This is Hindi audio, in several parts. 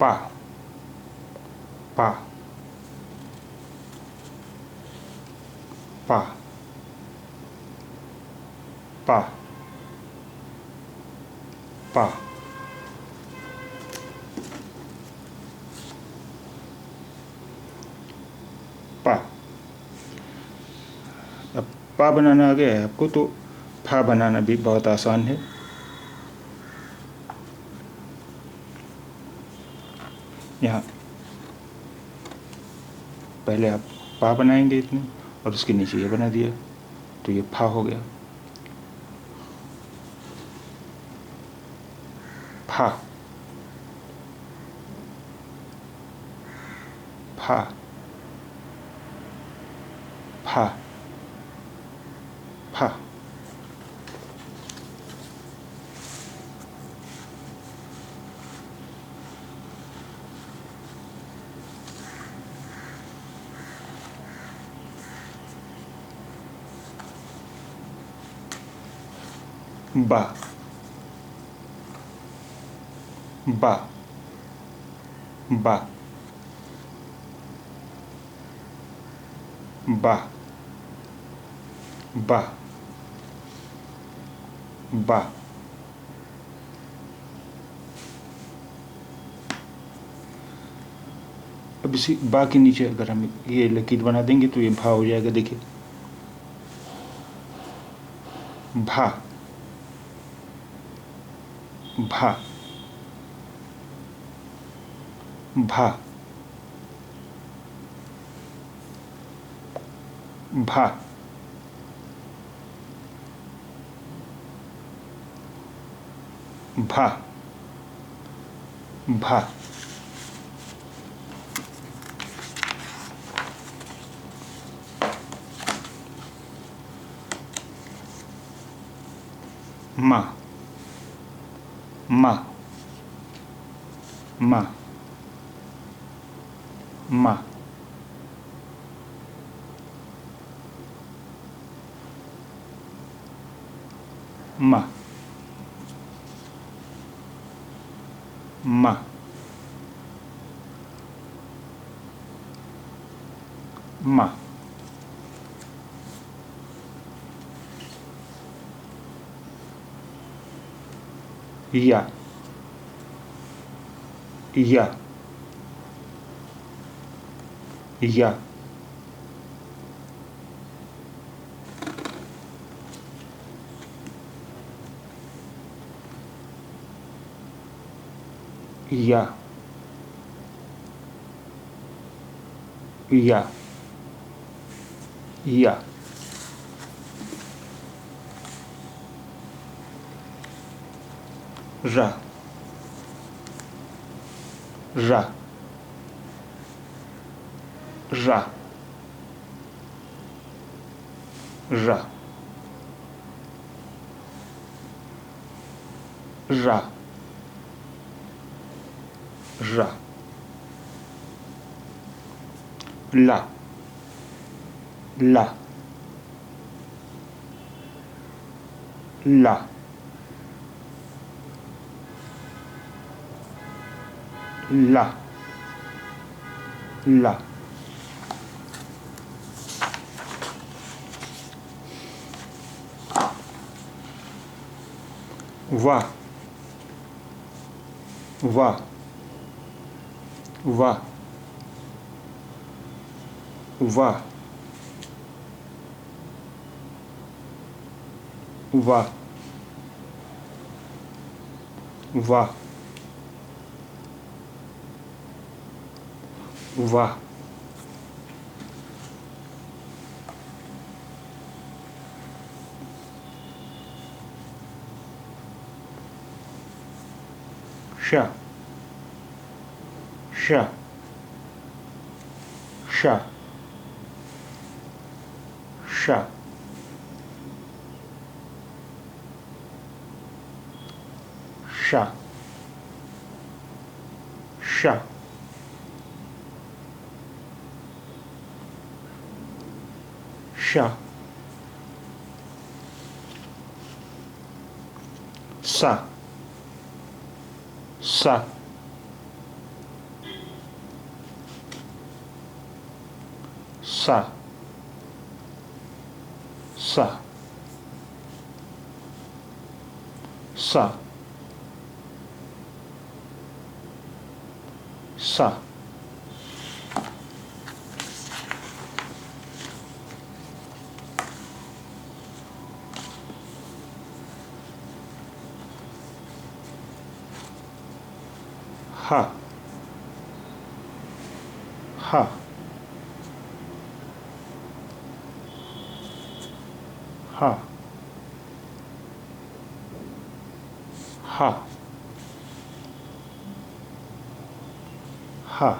पा पा पा पा पा पा। अब पा बनाना आ गया है आपको, तो फा बनाना भी बहुत आसान है। यहाँ पहले आप पा बनाएंगे इतने, और उसके नीचे ये बना दिया, तो ये फा हो गया। फा फा फा फा। बा बा बा बा बा बा। अब इसी बा के नीचे अगर हम ये लकीर बना देंगे तो ये भा हो जाएगा। देखिए, भा भा भा भा भा भा। मा मा मा मा मा मा मा। या या या या या या। रा रा रा रा रा रा। ला ला ला ला ला। वाह वाह वाह वाह वाह वाह वाह। शा शा शा शा शा शा शा। सा सा सा सा सा सा हा हा हा हा हा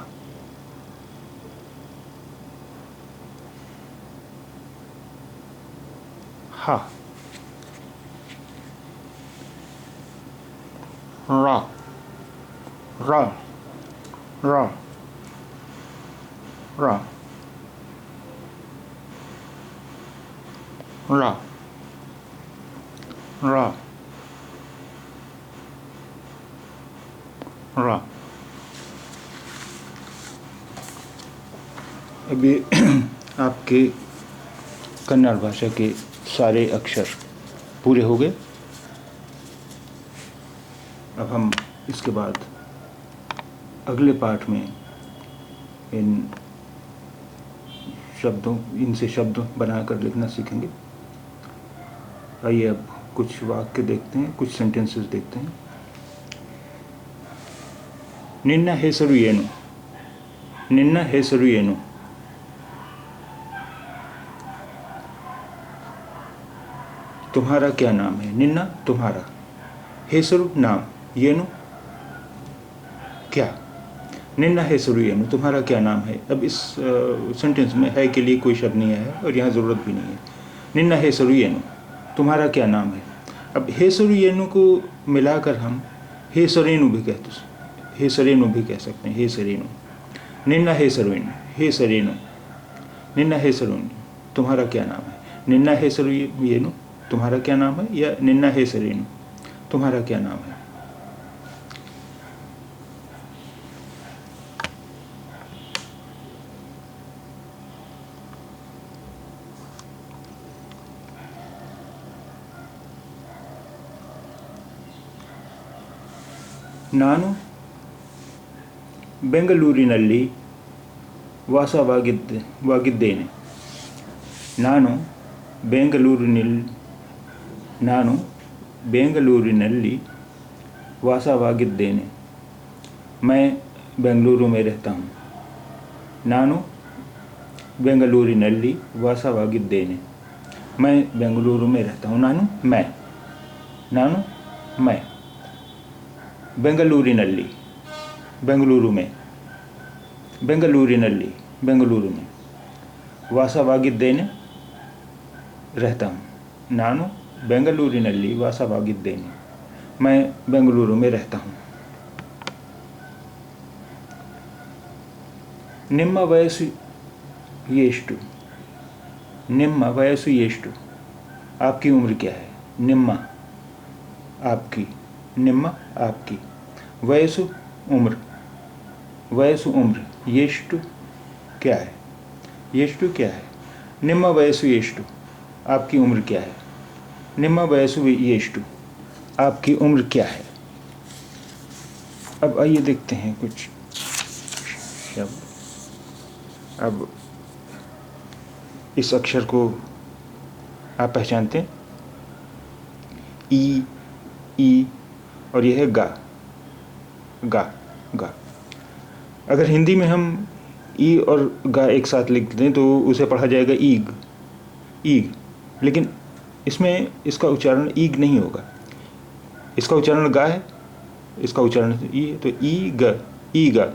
हा रा रा रा रा रा रा रा। अभी आपके कन्नड़ भाषा के सारे अक्षर पूरे हो गए। अब हम इसके बाद अगले पाठ में इनसे शब्द बनाकर लिखना सीखेंगे। आइए अब कुछ वाक्य देखते हैं, कुछ सेंटेंसेस देखते हैं। निन्न हेसरु येनु, निन्न हेसरु येनु। तुम्हारा क्या नाम है? निन्ना तुम्हारा, हेसरु नाम, येनु क्या। निन्ना हेसरु येनु, तुम्हारा क्या नाम है। अब इस सेंटेंस में है के लिए कोई शब्द नहीं आया और यहाँ ज़रूरत भी नहीं है। निन्ना हेसरु येनु, तुम्हारा क्या नाम है। अब हेसरु येनु को मिलाकर हम हेसरेनु भी हेसरेनु भी कह सकते हैं। हेसरेनु, निन्ना हेसरेनु, हेसरेनु, निन्ना हेसरेनु, तुम्हारा क्या नाम है। निन्ना हेसरु येनु, तुम्हारा क्या नाम है, या निन्ना हेसरेनु, तुम्हारा क्या नाम है। ನಾನು ಬೆಂಗಳೂರಿನಲ್ಲಿ ವಾಸವಾಗಿದ್ದೇನೆ. ನಾನು ಬೆಂಗಳೂರಿನಲ್ಲಿ ವಾಸವಾಗಿದ್ದೇನೆ. मैं बेंगलुरु में रहता हूँ. ನಾನು ಬೆಂಗಳೂರಿನಲ್ಲಿ ವಾಸವಾಗಿದ್ದೇನೆ. मैं बेंगलुरु में रहता हूँ. मैं बेंगलूरिनल्ली, बेंगलुरु में, बेंगलुरु में, वासವಾಗಿದ್ದೇನೆ, रहता हूँ. ನಾನು ಬೆಂಗಳೂರಿನಲ್ಲಿ ವಾಸವಾಗಿದ್ದೇನೆ. मैं बेंगलुरु में रहता हूँ. ನಿಮ್ಮ ವಯಸ್ಸು ಎಷ್ಟು? ನಿಮ್ಮ ವಯಸ್ಸು ಎಷ್ಟು? आपकी उम्र क्या है? ನಿಮ್ಮ, आपकी, ನಿಮ್ಮ, आपकी. वयसु उम्र, वयसु उम्र. येष्टु क्या है? येष्टु क्या है? निम्न वयसु येष्टु, आपकी उम्र क्या है? निम्न वयसु येष्टु, आपकी उम्र क्या है? अब आइए देखते हैं कुछ शब्द। अब इस अक्षर को आप पहचानते हैं, ई और यह है गा, गा, गा. अगर हिंदी में हम ई और गा एक साथ लिख दें तो उसे पढ़ा जाएगा ईग, ईग. लेकिन इसमें इसका उच्चारण ईग नहीं होगा. इसका उच्चारण गा है, इसका उच्चारण ई है. तो ईग, ईगा,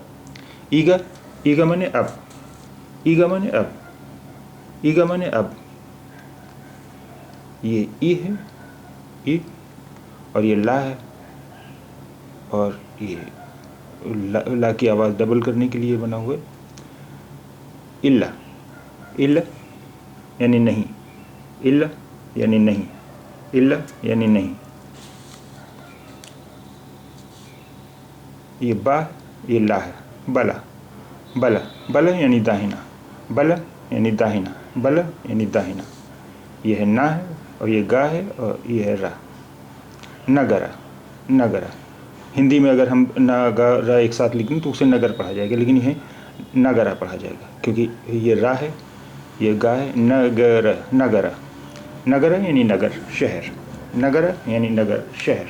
ईगा, ईगा माने अब, ईगा माने अब, ईगा माने अब. ये ई है, ई, और ये ला है, और ये ला की आवाज़ डबल करने के लिए बना हुआ है. इल्ला, इल्ला यानी नहीं, इल्ला यानी नहीं, इल्ला यानी नहीं. ये बा, ये ला है. बला, बला, बला यानी दाहिना, बला यानी दाहिना, बल यानी दाहिना। यह है ना है और ये गा है और ये है रा। नगरा, नगरा। हिंदी में अगर हम ना गा रा एक साथ लिखें तो उसे नगर पढ़ा जाएगा, लेकिन यह नगरा पढ़ा जाएगा क्योंकि ये रा है, ये गा है। नगर, नगरा। नगर यानी नगर, शहर। नगर यानी नगर, शहर।